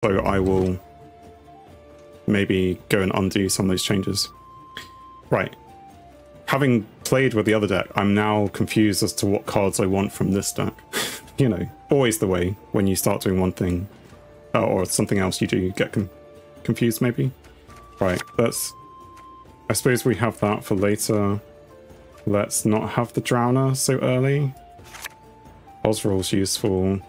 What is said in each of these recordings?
So I will maybe go and undo some of those changes. Right. Having played with the other deck, I'm now confused as to what cards I want from this deck. You know, always the way when you start doing one thing or something else, you do get confused maybe. Right, I suppose we have that for later. Let's not have the Drowner so early. Osrol's useful.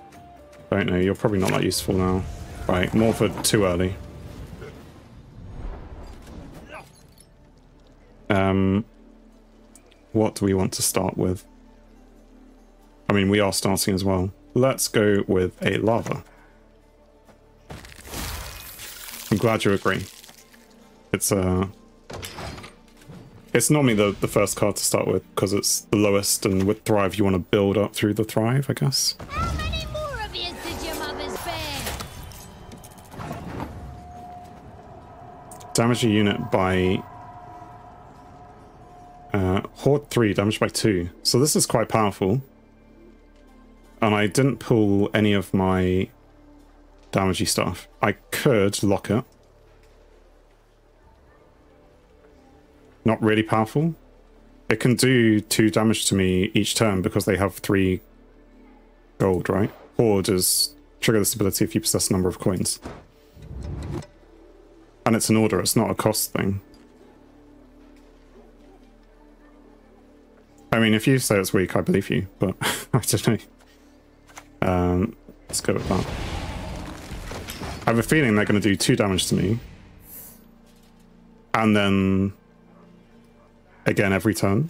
Don't know, you're probably not that useful now. Right, Morford too early. What do we want to start with? I mean, we are starting as well. Let's go with a Lava. I'm glad you agree. It's normally the first card to start with because it's the lowest, and with Thrive you want to build up through the Thrive, I guess. How many more of you did your mothers bear? Damage a unit by Horde 3, damage by 2. So this is quite powerful. And I didn't pull any of my damagey stuff. I could lock it. Not really powerful. It can do 2 damage to me each turn because they have 3 gold, right? Horde is trigger this ability if you possess a number of coins. And it's an order, it's not a cost thing. I mean, if you say it's weak, I believe you, but I don't know. Let's go with that. I have a feeling they're going to do 2 damage to me. And then again every turn.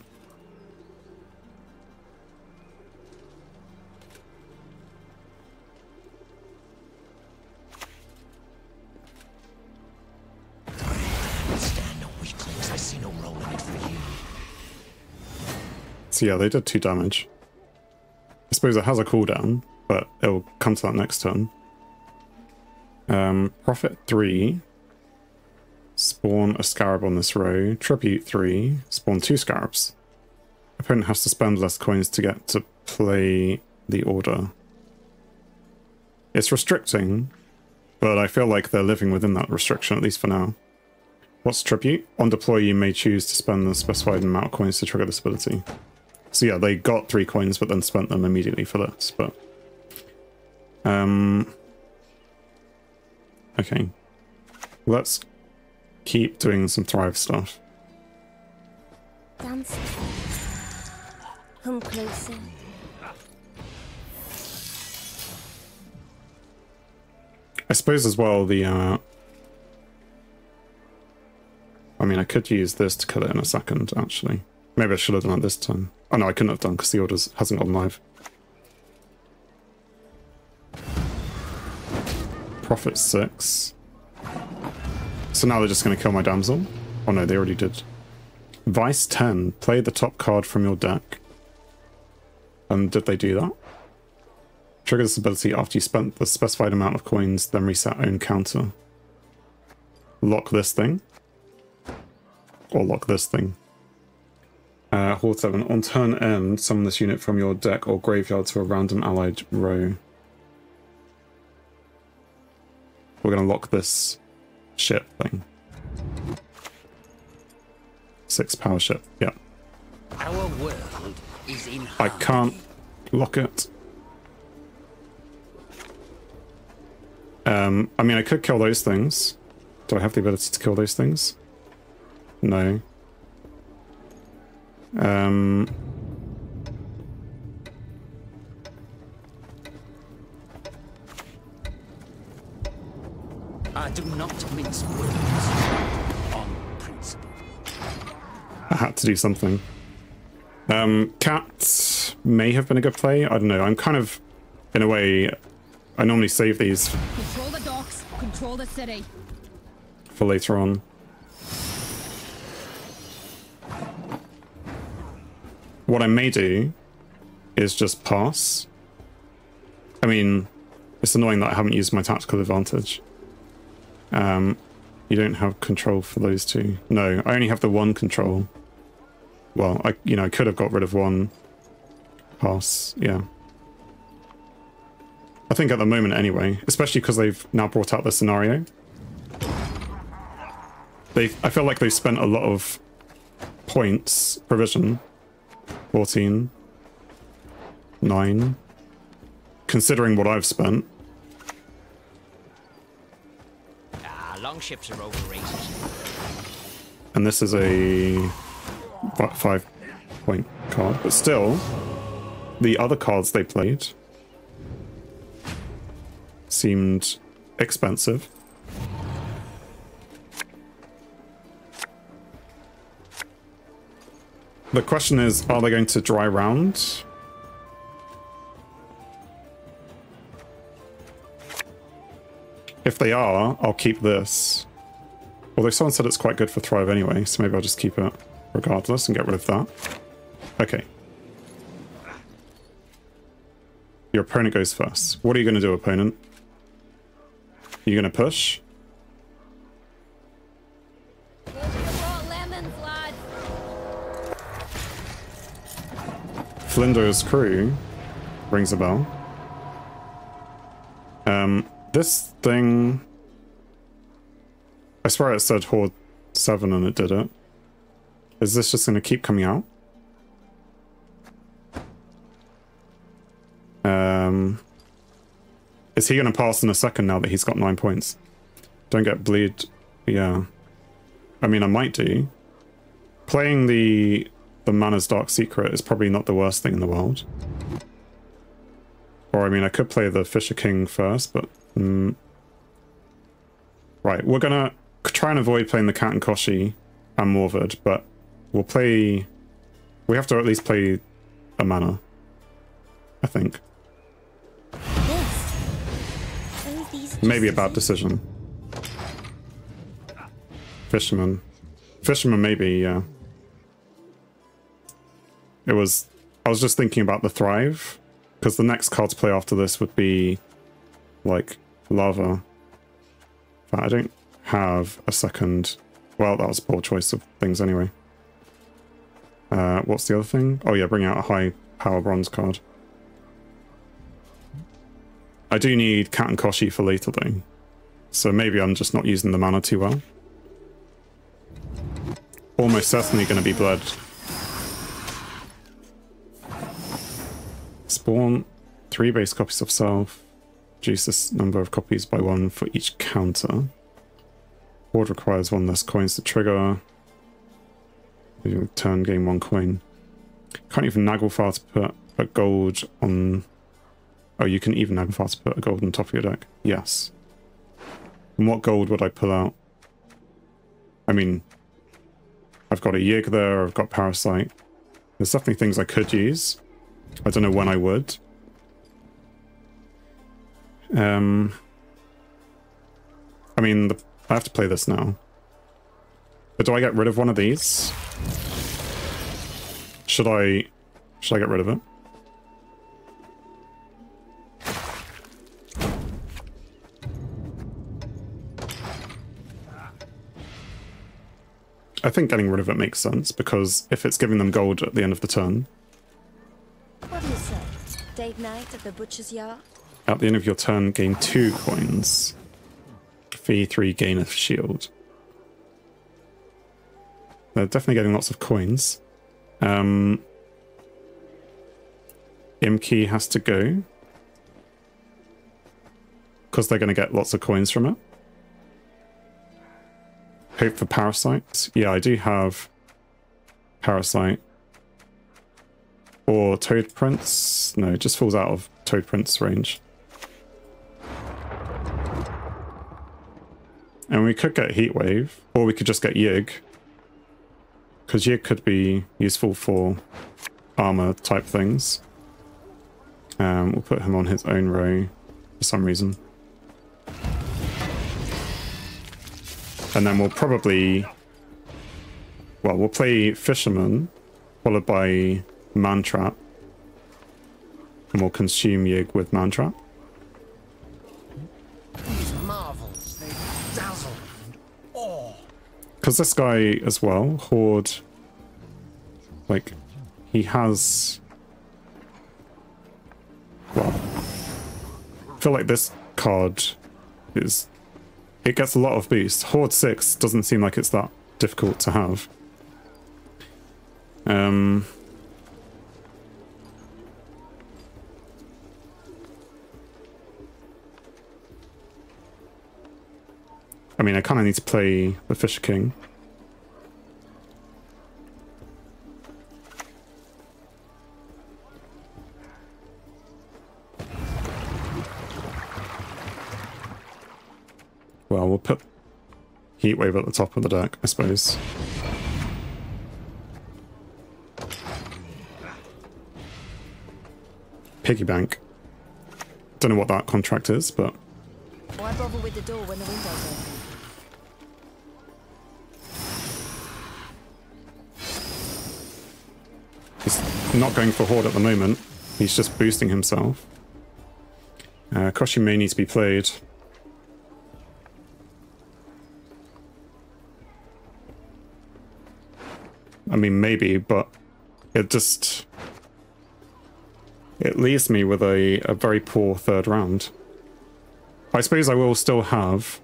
So yeah, they did 2 damage. I suppose it has a cooldown, but it'll come to that next turn. Profit 3. Spawn a scarab on this row. Tribute 3. Spawn 2 scarabs. Opponent has to spend less coins to get to play the order. It's restricting, but I feel like they're living within that restriction, at least for now. What's tribute? On deploy, you may choose to spend the specified amount of coins to trigger this ability. So yeah, they got 3 coins, but then spent them immediately for this, but... Okay. Let's keep doing some Thrive stuff. Dance. Come closer. I suppose as well the I mean, I could use this to kill it in a second, actually. Maybe I should have done it this time. Oh no, I couldn't have done because the order hasn't gone live. Profit 6. So now they're just going to kill my damsel? Oh no, they already did. Vice 10. Play the top card from your deck. And did they do that? Trigger this ability after you spent the specified amount of coins, then reset own counter. Lock this thing. Or lock this thing. Horde 7. On turn end, summon this unit from your deck or graveyard to a random allied row. We're going to lock this ship thing. 6 power ship, yeah. Our world is in I can't lock it. I mean, I could kill those things. Do I have the ability to kill those things? No. I do not mince words on principle. I had to do something. Cat may have been a good play. I don't know. I'm kind of, in a way, I normally save these Control the docks, control the city. for later on. What I may do is just pass. I mean, it's annoying that I haven't used my tactical advantage. You don't have control for those 2. No, I only have the 1 control. Well, I could have got rid of 1 pass, yeah. I think at the moment anyway, especially because they've now brought out the scenario. I feel like they've spent a lot of points, provision, 14, 9, considering what I've spent. Longships are overrated. And this is a 5-point card, but still, the other cards they played seemed expensive. The question is, are they going to dry round? If they are, I'll keep this. Although someone said it's quite good for Thrive anyway, so maybe I'll just keep it regardless and get rid of that. Okay. Your opponent goes first. What are you going to do, opponent? Are you going to push? Flinder's crew rings a bell. This thing... I swear it said Horde 7 and it did it. Is this just going to keep coming out? Is he going to pass in a second now that he's got 9 points? Don't get bleed. Yeah. I mean, I might do. Playing the Mana's Dark Secret is probably not the worst thing in the world. Or, I mean, I could play the Fisher King first, but... Right, we're gonna try and avoid playing the Cat and Koshi and Morvad, but we'll play... We have to at least play a mana, I think. Maybe a bad decision. Fisherman. Fisherman, maybe, yeah. I was just thinking about the Thrive, because the next card to play after this would be, like, Lava. But I don't have a second... Well, that was a poor choice of things anyway. What's the other thing? Oh yeah, bring out a high power bronze card. I do need Cat and Koshi for later though. So maybe I'm just not using the mana too well. Almost certainly going to be bled. Spawn 3 base copies of self. Reduce this number of copies by 1 for each counter. Horde requires 1 less coins to trigger. You turn, gain 1 coin. Can't even Naglfar to put a gold on... Oh, you can even Naglfar to put a gold on top of your deck. Yes. And what gold would I pull out? I mean, I've got a Yig there, I've got Parasite. There's definitely things I could use. I don't know when I would. I mean, I have to play this now. But do I get rid of one of these? Should I get rid of it? I think getting rid of it makes sense, because if it's giving them gold at the end of the turn... What do you say? Date night at the butcher's yard? At the end of your turn, gain 2 coins. Fee 3, gain a shield. They're definitely getting lots of coins. Imki has to go. Because they're going to get lots of coins from it. Hope for Parasite. Yeah, I do have Parasite. Or Toad Prince. No, it just falls out of Toad Prince range. And we could get Heatwave, or we could just get Yig. Because Yig could be useful for armor type things. We'll put him on his own row for some reason. And then we'll probably... Well, we'll play Fisherman, followed by Mantrap. And we'll consume Yig with Mantrap. These marvels, they dazzle and awe. Because this guy as well, Horde, like, he has... Well, feel like this card is... It gets a lot of boost. Horde 6 doesn't seem like it's that difficult to have. I mean, I kind of need to play the Fisher King. Well, we'll put Heatwave at the top of the deck, I suppose. Piggy bank. Don't know what that contract is, but... Why bother with the door when the window's open? He's not going for Horde at the moment. He's just boosting himself. Koshi may need to be played. I mean, maybe, but it just... It leaves me with a very poor third round. I suppose I will still have...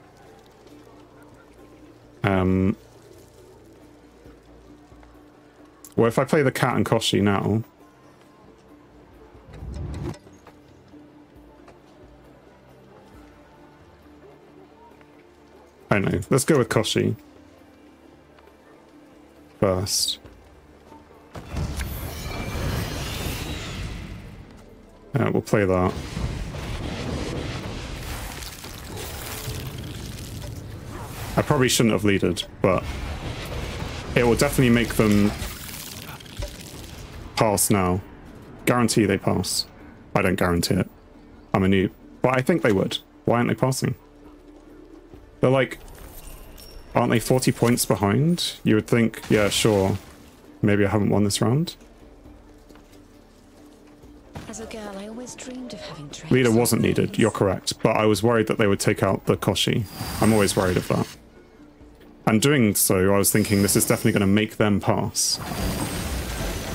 Well, if I play the cat and Koshi now... I don't know. Let's go with Koshi first. We'll play that. I probably shouldn't have leaded, but it will definitely make them pass now. Guarantee they pass. I don't guarantee it. I'm a noob. But I think they would. Why aren't they passing? They're like... Aren't they 40 points behind? You would think, yeah, sure. Maybe I haven't won this round. As a girl, I always dreamed of having trains. Leader wasn't needed, you're correct. But I was worried that they would take out the Koshi. I'm always worried of that. And doing so, I was thinking this is definitely going to make them pass.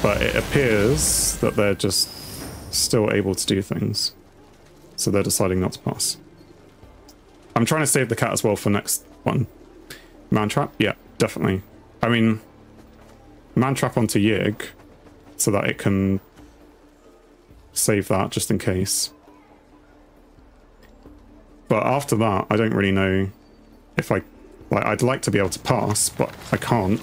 But it appears that they're just still able to do things. So they're deciding not to pass. I'm trying to save the cat as well for next one. Mantrap? Yeah, definitely. I mean, Mantrap onto Yig so that it can save that just in case. But after that, I don't really know if I... Like, I'd like to be able to pass, but I can't.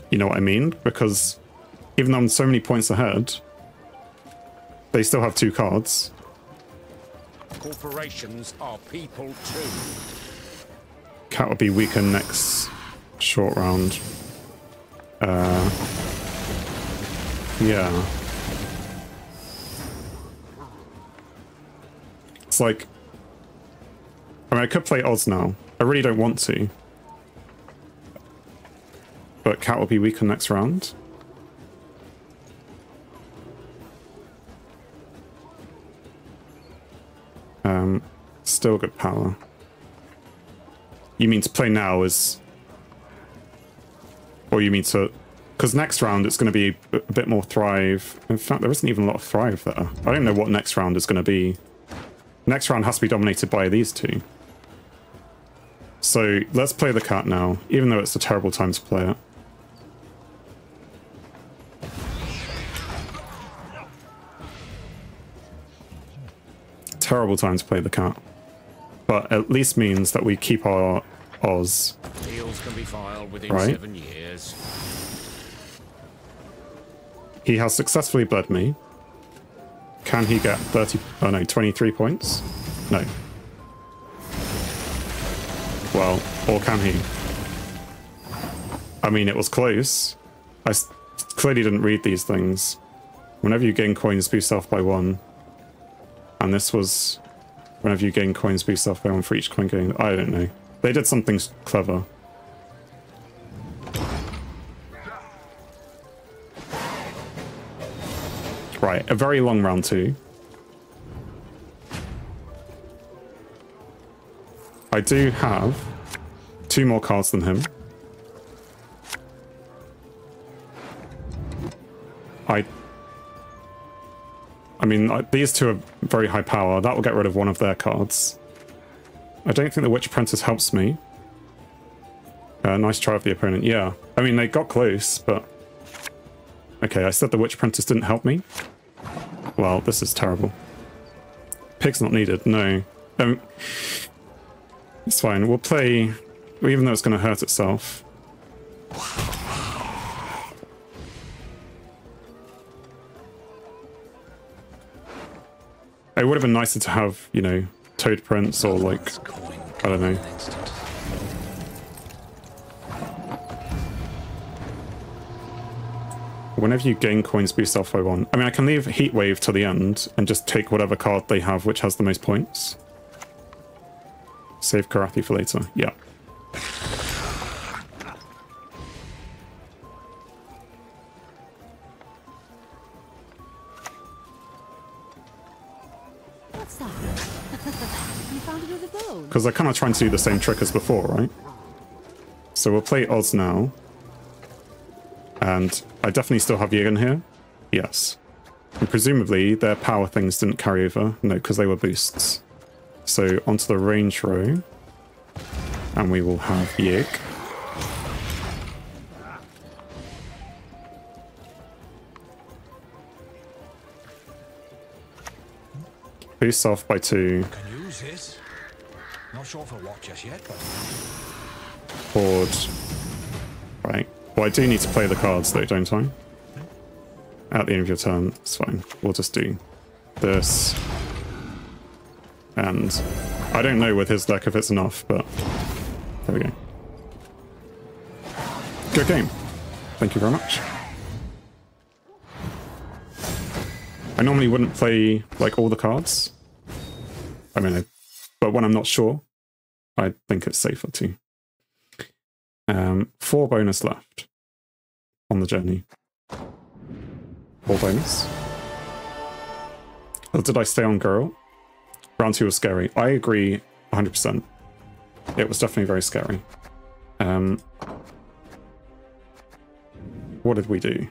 You know what I mean? Because even though I'm so many points ahead, they still have 2 cards. Corporations are people too. Cat will be weaker next short round. Yeah. It's like... I mean, I could play Oz now. I really don't want to. But Cat will be weaker next round. Still good power. You mean to play now is... Or you mean to... Because next round it's going to be a bit more Thrive. In fact, there isn't even a lot of Thrive there. I don't know what next round is going to be. Next round has to be dominated by these 2. So let's play the cat now, even though it's a terrible time to play it. Terrible time to play the cat. But at least means that we keep our Oz. Deals can be filed within right? 7 years. He has successfully bled me. Can he get 30... Oh no, 23 points? No. Well, or can he? I mean, it was close. I clearly didn't read these things. Whenever you gain coins, boost self by 1. And this was... Whenever you gain coins, boost self by 1 for each coin gained. I don't know. They did something clever. Right, a very long round 2. I do have 2 more cards than him. I mean, these two are very high power. That will get rid of one of their cards. I don't think the Witch Apprentice helps me. Nice try of the opponent. Yeah. I mean, they got close, but... Okay, I said the Witch Apprentice didn't help me. Well, this is terrible. Pig's not needed. No. It's fine. We'll play... Even though it's going to hurt itself. It would have been nicer to have, you know, Toad Prince or like, I don't know. Whenever you gain coins, boost off by 1. I mean, I can leave Heat Wave to the end and just take whatever card they have which has the most points. Save Karathi for later. Yeah. What's that? You found it with a bone? Because they're kind of trying to do the same trick as before, right? So we'll play Oz now. And I definitely still have Yigan here. Yes. And presumably their power things didn't carry over. No, because they were boosts. So onto the range row. And we will have Yig. Boost off by 2. Can use it. Not sure for what just yet, but Horde. Right. Well, I do need to play the cards though, don't I? At the end of your turn. It's fine. We'll just do this. And I don't know with his deck if it's enough, but there we go. Good game. Thank you very much. I normally wouldn't play like all the cards. I mean, but when I'm not sure, I think it's safer to. 4 bonus left on the journey. 4 bonus. Or did I stay on girl? Round 2 was scary. I agree 100%. It was definitely very scary. What did we do?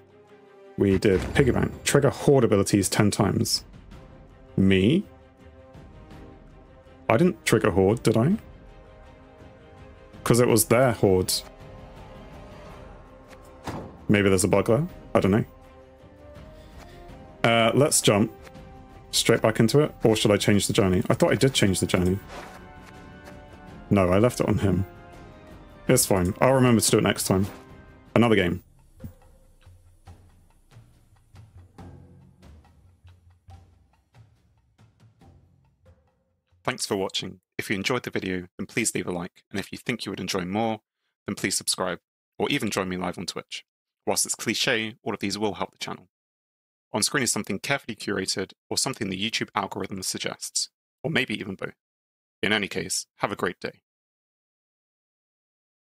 We did Piggy Bank. Trigger Horde abilities 10 times. Me? I didn't trigger Horde, did I? Because it was their Horde. Maybe there's a bug there? I don't know. Let's jump straight back into it. Or should I change the journey? I thought I did change the journey. No, I left it on him. It's fine. I'll remember to do it next time. Another game. Thanks for watching. If you enjoyed the video, then please leave a like. And if you think you would enjoy more, then please subscribe. Or even join me live on Twitch. Whilst it's cliche, all of these will help the channel. On screen is something carefully curated, or something the YouTube algorithm suggests. Or maybe even both. In any case, have a great day.